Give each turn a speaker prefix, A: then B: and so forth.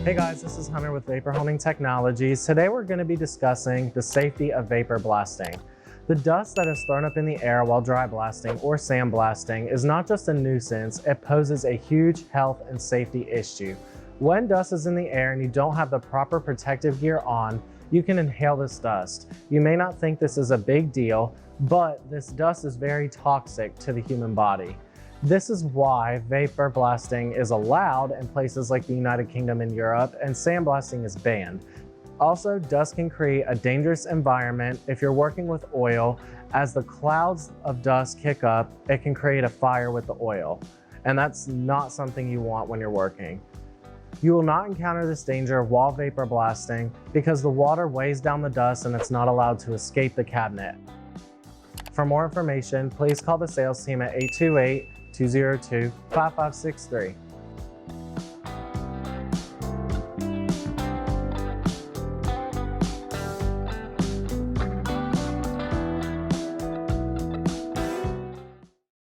A: Hey guys, this is Hunter with Vapor Honing Technologies. Today we're going to be discussing the safety of vapor blasting. The dust that is thrown up in the air while dry blasting or sandblasting is not just a nuisance, it poses a huge health and safety issue. When dust is in the air and you don't have the proper protective gear on, you can inhale this dust. You may not think this is a big deal, but this dust is very toxic to the human body. This is why vapor blasting is allowed in places like the United Kingdom and Europe, and sandblasting is banned. Also, dust can create a dangerous environment if you're working with oil. As the clouds of dust kick up, it can create a fire with the oil, and that's not something you want when you're working. You will not encounter this danger while vapor blasting because the water weighs down the dust and it's not allowed to escape the cabinet. For more information, please call the sales team at 828-202-5563.